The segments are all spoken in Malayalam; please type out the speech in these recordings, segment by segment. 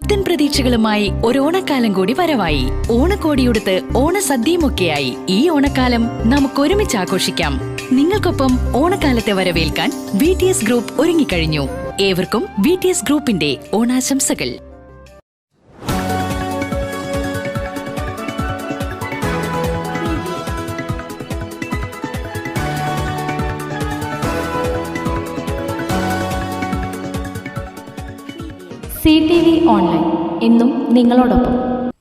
പുത്തൻ പ്രതീക്ഷകളുമായി ഒരു ഓണക്കാലം കൂടി വരവായി. ഓണക്കോടിയുടുത്ത് ഓണസദ്യയുമൊക്കെയായി ഈ ഓണക്കാലം നമുക്ക് ഒരുമിച്ച് ആഘോഷിക്കാം. നിങ്ങൾക്കൊപ്പം ഓണക്കാലത്തെ വരവേൽക്കാൻ VTS ഗ്രൂപ്പ് ഒരുങ്ങിക്കഴിഞ്ഞു. ഏവർക്കും VTS ഗ്രൂപ്പിന്റെ ഓണാശംസകൾ. CTV ഓൺലൈൻ എന്നും നിങ്ങളോടൊപ്പം.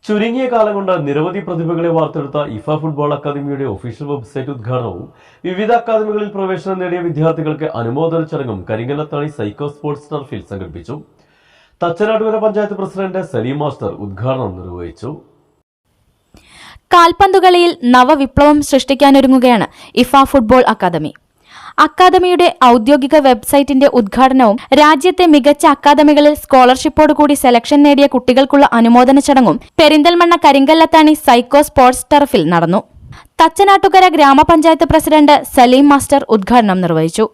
ചുരുങ്ങിയ കാലം കൊണ്ട് നിരവധി പ്രതിഭകളെ വാർത്തെടുത്ത IFA ഫുട്ബോൾ അക്കാദമിയുടെ ഒഫീഷ്യൽ വെബ്സൈറ്റ് ഉദ്ഘാടനവും വിവിധ അക്കാദമികളിൽ പ്രവേശനം നേടിയ വിദ്യാർത്ഥികൾക്ക് അനുമോദന ചടങ്ങും കരിങ്കല്ലത്താണി സൈക്കോ സ്പോർട്സ് ടർഫിൽ സംഘടിപ്പിച്ചു. തച്ചനാട്ടുകര പഞ്ചായത്ത് പ്രസിഡന്റ് സലീം മാസ്റ്റർ ഉദ്ഘാടനം നിർവഹിച്ചു. കാൽപന്തുകളിയിൽ നവവിപ്ലവം സൃഷ്ടിക്കാനൊരുങ്ങുകയാണ് IFA ഫുട്ബോൾ അക്കാദമി. അക്കാദമിയുടെ ഔദ്യോഗിക വെബ്സൈറ്റിന്റെ ഉദ്ഘാടനവും രാജ്യത്തെ മികച്ച അക്കാദമികളിൽ സ്കോളർഷിപ്പോടുകൂടി സെലക്ഷൻ നേടിയ കുട്ടികൾക്കുള്ള അനുമോദന ചടങ്ങും പെരിന്തൽമണ്ണ കരിങ്കല്ലത്താണി സൈക്കോ സ്പോർട്സ് ടർഫിൽ നടന്നു. തച്ചനാട്ടുകര ഗ്രാമപഞ്ചായത്ത് പ്രസിഡന്റ് സലീം മാസ്റ്റർ ഉദ്ഘാടനം നിർവഹിച്ചു.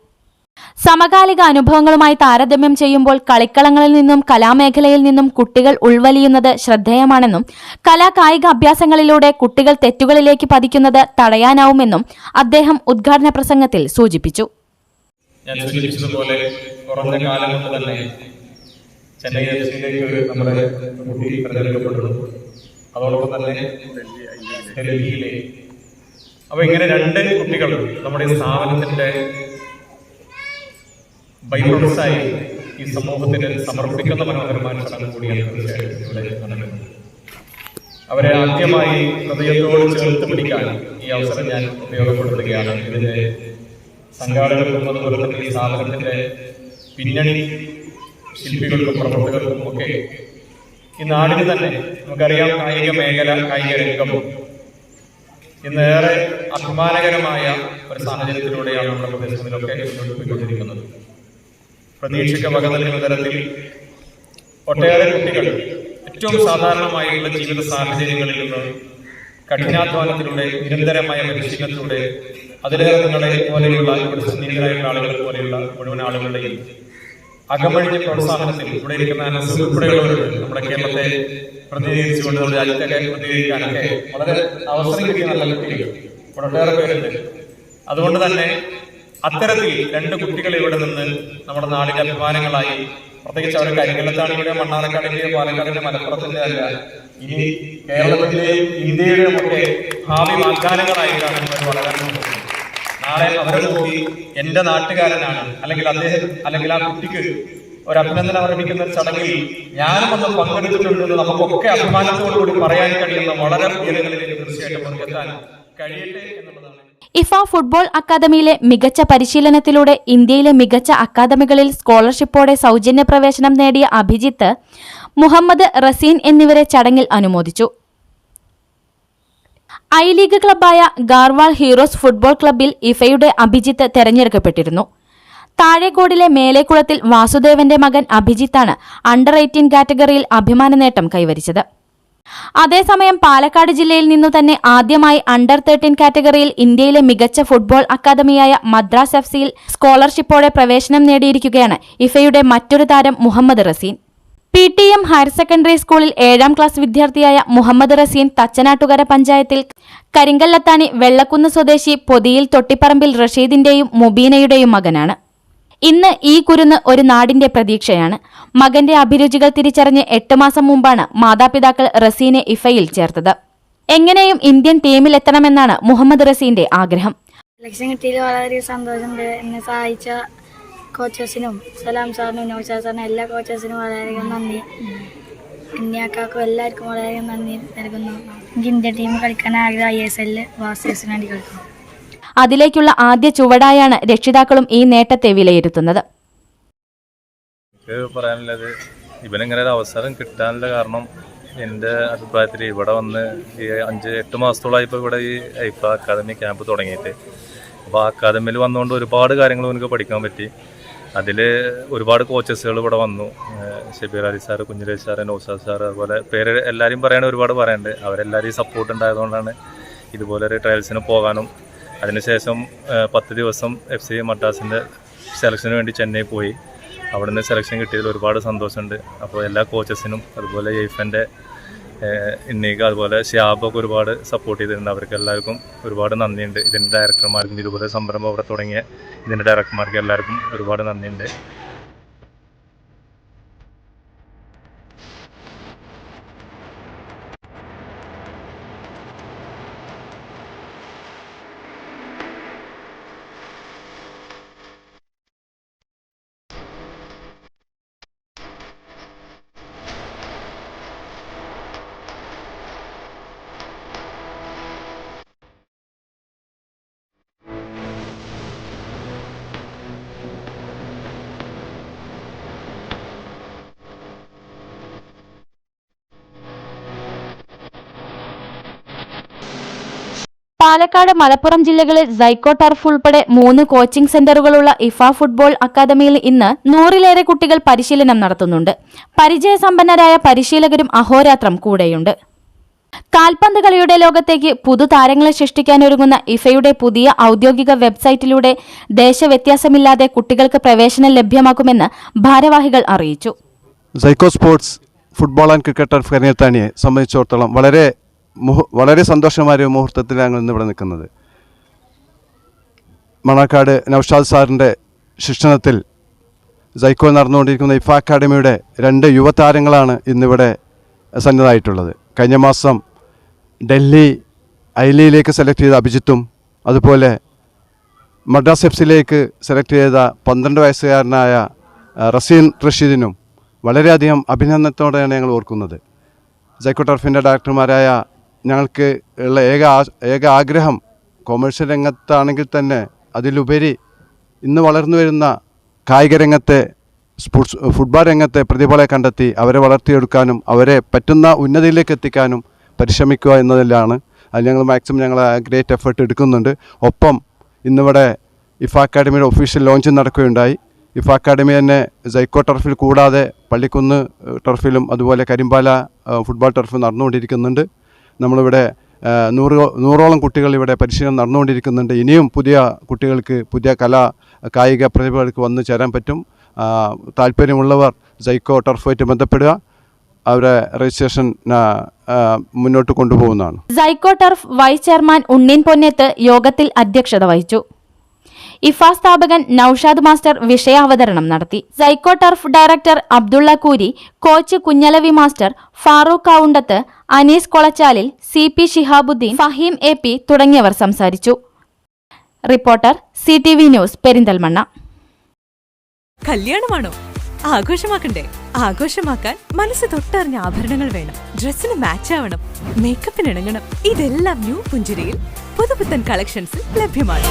സമകാലിക അനുഭവങ്ങളുമായി താരതമ്യം ചെയ്യുമ്പോൾ കളിക്കളങ്ങളിൽ നിന്നും കലാമേഖലയിൽ നിന്നും കുട്ടികൾ ഉൾവലിയുന്നത് ശ്രദ്ധേയമാണെന്നും കലാകായിക അഭ്യാസങ്ങളിലൂടെ കുട്ടികൾ തെറ്റുകളിലേക്ക് പതിക്കുന്നത് തടയാനാവുമെന്നും അദ്ദേഹം ഉദ്ഘാടന പ്രസംഗത്തിൽ സൂചിപ്പിച്ചു. ഞാൻ സൂചിപ്പിച്ചതുപോലെ കുറഞ്ഞ കാലം കൊണ്ട് തന്നെ ചെന്നൈ FC-യിലേക്ക് നമ്മുടെ കുട്ടി തിരഞ്ഞെടുക്കപ്പെടുന്നു. അതോടൊപ്പം തന്നെ ഡൽഹിയിലെ അപ്പോൾ ഇങ്ങനെ രണ്ട് കുട്ടികൾ നമ്മുടെ സ്ഥാപനത്തിന്റെ ബൈപ്രൊഡക്ട്സായി ഈ സമൂഹത്തിന് സമർപ്പിക്കുന്ന മനോഹരമായ ചടങ്ങ് കൂടിയാണ് തീർച്ചയായിട്ടും ഇവിടെ നടക്കുന്നത്. അവരെ ആദ്യമായി ഹൃദയത്തോട് ചേർത്ത് പിടിക്കാൻ ഈ അവസരം ഞാൻ ഉപയോഗപ്പെടുത്തുകയാണ്. ഇതിന്റെ സംഘാടകർക്കും അതുപോലെ തന്നെ ഈ സ്ഥാപനത്തിന്റെ പിന്നണി ശില്പികൾക്കും പ്രവർത്തകർക്കും ഒക്കെ ഈ നാടിന് തന്നെ നമുക്കറിയാം, കായിക മേഖല, കായിക രംഗം ഇന്നേറെ അഭിമാനകരമായ ഒരു സാഹചര്യത്തിലൂടെയാണ് നമ്മുടെ പ്രദേശങ്ങളിലൊക്കെ മുന്നോട്ട് പോയിക്കൊണ്ടിരിക്കുന്നത്. പ്രതീക്ഷയ്ക്ക് വക നൽകുന്ന തരത്തിൽ ഒട്ടേറെ കുട്ടികൾ ഏറ്റവും സാധാരണമായുള്ള ജീവിത സാഹചര്യങ്ങളിൽ നിന്ന് കഠിനാധ്വാനത്തിലൂടെ, നിരന്തരമായ പരിശീലനത്തിലൂടെ, അതിലേറെ നിങ്ങളെ പോലെയുള്ള ഇവിടെ സന്നിഹിതരായുള്ള ആളുകളെ പോലെയുള്ള മുഴുവൻ ആളുകളുടെയും അകമഴിഞ്ഞ പ്രോത്സാഹനത്തിൽ ഇവിടെ ഇരിക്കുന്ന ഉൾപ്പെടെയുള്ളവരുണ്ട്. നമ്മുടെ കേരളത്തെ പ്രതിനിധീകരിച്ചുകൊണ്ട് നമ്മുടെ രാജ്യത്തെ പ്രതിനിധീകരിക്കാനൊക്കെ വളരെ അവസരം കിട്ടിയ നല്ല കുട്ടികൾ ഇവിടെ ഒട്ടേറെ പേരുണ്ട്. അതുകൊണ്ട് തന്നെ അത്തരത്തിൽ രണ്ട് കുട്ടികൾ ഇവിടെ നിന്ന് നമ്മുടെ നാടിന്റെ അഭിമാനങ്ങളായി, പ്രത്യേകിച്ച് അവർ കരിങ്കല്ലത്താണിയുടെ, മണ്ണാർക്കാടിന്റെ, പാലക്കാടിന്റെ, മലപ്പുറത്തിന്റെ അല്ല, ഇനി കേരളത്തിന്റെയും ഇന്ത്യയുടെയും ഒക്കെ ഭാവി വാഗ്ദാനങ്ങളായിട്ടാണ് ഇവർ വളരാൻ പോകുന്നത്. നാളെ അവരെ നോക്കി എന്റെ നാട്ടുകാരനാണ്, അല്ലെങ്കിൽ ആ കുട്ടിക്ക് ഒരു അഭിനന്ദനം അർപ്പിക്കുന്ന ചടങ്ങിൽ ഞാനും ഒന്ന് പങ്കെടുത്തിട്ടുണ്ടെന്ന് നമുക്കൊക്കെ അഭിമാനത്തോടുകൂടി പറയാൻ കഴിയുന്ന വളരെ ഉയരങ്ങളിലേക്ക് തീർച്ചയായിട്ടും പങ്കെടുക്കാൻ കഴിയട്ടെ എന്നുള്ളതാണ്. IFA ഫുട്ബോൾ അക്കാദമിയിലെ മികച്ച പരിശീലനത്തിലൂടെ ഇന്ത്യയിലെ മികച്ച അക്കാദമികളിൽ സ്കോളർഷിപ്പോടെ സൗജന്യ പ്രവേശനം നേടിയ അഭിജിത്ത്, മുഹമ്മദ് റസീൻ എന്നിവരെ ചടങ്ങിൽ അനുമോദിച്ചു. ഐ ലീഗ് ക്ലബ്ബായ ഗാർവാൾ ഹീറോസ് ഫുട്ബോൾ ക്ലബ്ബിൽ IFAയുടെ അഭിജിത്ത് തെരഞ്ഞെടുക്കപ്പെട്ടിരുന്നു. താഴേക്കോടിലെ മേലേക്കുളത്തിൽ വാസുദേവന്റെ മകൻ അഭിജിത്താണ് അണ്ടർ 18 കാറ്റഗറിയിൽ അഭിമാന നേട്ടം കൈവരിച്ചത്. അതേസമയം പാലക്കാട് ജില്ലയിൽ നിന്നു തന്നെ ആദ്യമായി അണ്ടർ 13 കാറ്റഗറിയിൽ ഇന്ത്യയിലെ മികച്ച ഫുട്ബോൾ അക്കാദമിയായ മദ്രാസ് FC-യിൽ സ്കോളർഷിപ്പോടെ പ്രവേശനം നേടിയിരിക്കുകയാണ് IFAയുടെ മറ്റൊരു താരം Muhammad Raseen. PTM higher secondary സ്കൂളിൽ 7ാം ക്ലാസ് വിദ്യാർത്ഥിയായ മുഹമ്മദ് റസീൻ തച്ചനാട്ടുകര പഞ്ചായത്തിൽ കരിങ്കല്ലത്താണി വെള്ളക്കുന്ന് സ്വദേശി പൊതിയിൽ തൊട്ടിപ്പറമ്പിൽ റഷീദിന്റെയും മുബീനയുടെയും മകനാണ്. ഇന്ന് ഈ കുരുന്ന് ഒരു നാടിന്റെ പ്രതീക്ഷയാണ്. മകന്റെ അഭിരുചികൾ തിരിച്ചറിഞ്ഞ് 8 മാസം മുമ്പാണ് മാതാപിതാക്കൾ റസീനെ IFAയിൽ ചേർത്തത്. എങ്ങനെയും ഇന്ത്യൻ ടീമിൽ എത്തണമെന്നാണ് മുഹമ്മദ് റസീന്റെ ആഗ്രഹം. സെലക്ഷൻ കിട്ടിയതിൽ വളരെയധികം സന്തോഷമുണ്ട്. എന്നെ സഹായിച്ച കോച്ചേഴ്സിനും, സലാം സാറിനും, നൗഷാദ് സാറിനും, എല്ലാ കോച്ചേഴ്സിനും വളരെയധികം നന്ദി. ഇന്ത്യക്കാർക്കും എല്ലാവർക്കും വളരെയധികം നന്ദി നൽകുന്നു. എനിക്ക് ഇന്ത്യൻ ടീം കളിക്കാൻ ആഗ്രഹം. ISL ബ്ലാസ്റ്റേഴ്സിന് വേണ്ടി കളിക്കുന്നു. അതിലേക്കുള്ള ആദ്യ ചുവടായാണ് രക്ഷിതാക്കളും ഈ നേട്ടത്തെ വിലയിരുത്തുന്നത്. പറയാനുള്ളത്, ഇവനിങ്ങനെ ഒരു അവസരം കിട്ടാനുള്ള കാരണം എൻ്റെ അഭിപ്രായത്തിൽ ഇവിടെ വന്ന് ഈ 5-8 മാസത്തോളമായി ഇപ്പോൾ ഇവിടെ ഈ IFA അക്കാദമി ക്യാമ്പ് തുടങ്ങിയിട്ട്. അപ്പോൾ ആ അക്കാദമിയിൽ വന്നുകൊണ്ട് ഒരുപാട് കാര്യങ്ങൾ എനിക്ക് പഠിക്കാൻ പറ്റി. അതിൽ ഒരുപാട് കോച്ചസുകൾ ഇവിടെ വന്നു. Shabeer Ali sir, Kunhiresh sir, Naushad sir, അതുപോലെ പേര് എല്ലാവരും പറയാൻ ഒരുപാട് പറയാനുണ്ട്. അവരെല്ലാവരും സപ്പോർട്ട് ഉണ്ടായതുകൊണ്ടാണ് ഇതുപോലെ ഒരു ട്രയൽസിന് പോകാനും. അതിനുശേഷം 10 ദിവസം FC മദ്രാസിൻ്റെ സെലക്ഷന് വേണ്ടി ചെന്നൈ പോയി. അവിടുന്ന് സെലക്ഷൻ കിട്ടിയതിൽ ഒരുപാട് സന്തോഷമുണ്ട്. അപ്പോൾ എല്ലാ കോച്ചസിനും അതുപോലെ എയ്ഫൻ്റെ ഇന്നീക അതുപോലെ ഷ്യാബൊക്കെ ഒരുപാട് സപ്പോർട്ട് ചെയ്തിട്ടുണ്ട്. അവർക്ക് എല്ലാവർക്കും ഒരുപാട് നന്ദിയുണ്ട്. ഇതിൻ്റെ ഡയറക്ടർമാർക്കും ഇതുപോലെ സംരംഭം അവിടെ തുടങ്ങിയ ഇതിൻ്റെ ഡയറക്ടർമാർക്ക് എല്ലാവർക്കും ഒരുപാട് നന്ദിയുണ്ട്. പാലക്കാട്, മലപ്പുറം ജില്ലകളിൽ സൈക്കോ ടർഫ് ഉൾപ്പെടെ 3 കോച്ചിംഗ് സെന്ററുകളുള്ള ഇഫ ഫുട്ബോൾ അക്കാദമിയിൽ ഇന്ന് 100-ലേറെ കുട്ടികൾ പരിശീലനം നടത്തുന്നുണ്ട്. പരിചയസമ്പന്നരായ പരിശീലകരും അഹോരാത്രം കൂടെയുണ്ട്. കാൽപന്ത് കളിയുടെ ലോകത്തേക്ക് പുതുതാരങ്ങളെ സൃഷ്ടിക്കാനൊരുങ്ങുന്ന ഇഫയുടെ പുതിയ ഔദ്യോഗിക വെബ്സൈറ്റിലൂടെ ദേശവ്യത്യാസമില്ലാതെ കുട്ടികൾക്ക് പ്രവേശനം ലഭ്യമാക്കുമെന്ന് ഭാരവാഹികൾ അറിയിച്ചു. Psycho sports football and cricket turf കരിയത്താണിയെ സംബന്ധിച്ചിടത്തോളം വളരെ സന്തോഷമായ ഒരു മുഹൂർത്തത്തിലാണ് ഞങ്ങൾ ഇന്നിവിടെ നിൽക്കുന്നത്. മണക്കാട് നൗഷാദ് സാറിൻ്റെ ശിക്ഷണത്തിൽ സൈക്കോ നടന്നുകൊണ്ടിരിക്കുന്ന ഇഫ അക്കാഡമിയുടെ 2 യുവതാരങ്ങളാണ് ഇന്നിവിടെ സന്നദ്ധമായിട്ടുള്ളത്. കഴിഞ്ഞ മാസം ഡൽഹി ഐലിയിലേക്ക് സെലക്ട് ചെയ്ത അഭിജിത്തും അതുപോലെ മദ്രാസ് എഫ്സിയിലേക്ക് സെലക്ട് ചെയ്ത 12 വയസ്സുകാരനായ റസീൻ റഷീദിനും വളരെയധികം അഭിനന്ദനത്തോടെയാണ് ഞങ്ങൾ ഓർക്കുന്നത്. സൈക്കോ ടർഫിൻ്റെ ഡയറക്ടർമാരായ ഞങ്ങൾക്ക് ഉള്ള ഏക ആഗ്രഹം കൊമേഴ്ഷ്യൽ രംഗത്താണെങ്കിൽ തന്നെ അതിലുപരി ഇന്ന് വളർന്നു വരുന്ന കായിക രംഗത്തെ ഫുട്ബോൾ രംഗത്തെ പ്രതിഭകളെ കണ്ടെത്തി അവരെ വളർത്തിയെടുക്കാനും അവരെ പറ്റുന്ന ഉന്നതിയിലേക്ക് എത്തിക്കാനും പരിശ്രമിക്കുക എന്നതിലാണ്. അത് ഞങ്ങൾ മാക്സിമം ഗ്രേറ്റ് എഫേർട്ട് എടുക്കുന്നുണ്ട്. ഒപ്പം ഇന്നിവിടെ ഇഫ അക്കാഡമിയുടെ ഒഫീഷ്യൽ ലോഞ്ച് നടക്കുകയുണ്ടായി. ഇഫ അക്കാഡമി തന്നെ സൈക്കോ ടർഫിൽ കൂടാതെ പള്ളിക്കുന്ന് ടർഫിലും അതുപോലെ കരിമ്പാല ഫുട്ബോൾ ടർഫ് നടന്നുകൊണ്ടിരിക്കുന്നുണ്ട്. നമ്മളിവിടെ 100ഓളം കുട്ടികൾ ഇവിടെ പരിശീലനം നടന്നുകൊണ്ടിരിക്കുന്നുണ്ട്. ഇനിയും പുതിയ കുട്ടികൾക്ക് പുതിയ കായിക പ്രതിഭകൾക്ക് വന്നു ചേരാൻ പറ്റും. താല്പര്യമുള്ളവർ സൈക്കോ ടർഫുമായിട്ട് ബന്ധപ്പെടുക. അവരെ രജിസ്ട്രേഷൻ മുന്നോട്ട് കൊണ്ടുപോകുന്നതാണ്. Psycho turf vice chairman Unneen Ponneth യോഗത്തിൽ അധ്യക്ഷത വഹിച്ചു. ഇഫ സ്ഥാപകൻ നൌഷാദ് മാസ്റ്റർ വിഷയാവതരണം നടത്തി. Psycho turf director Abdulla Koori, coach Kunhalavi master, Farooq Koundath, Anees കൊളച്ചാലിൽ, CP ഷിഹാബുദ്ദീൻ, ഫഹീം AP തുടങ്ങിയവർ സംസാരിച്ചു. Reporter CTV news, Perinthalmanna. കല്യാണമാണോ? ആഘോഷമാക്കണ്ടേ? ആഘോഷമാക്കാൻ മനസ്സ് തൊട്ടറിഞ്ഞ ആഭരണങ്ങൾ വേണം. ഡ്രസ്സിന് മാച്ച് ആവണം, മേക്കപ്പിന് ഇണങ്ങണം. ഇതെല്ലാം ന്യൂ പുഞ്ചിരിയിൽ പുതുപുത്തൻ കളക്ഷൻസിൽ ലഭ്യമാണ്.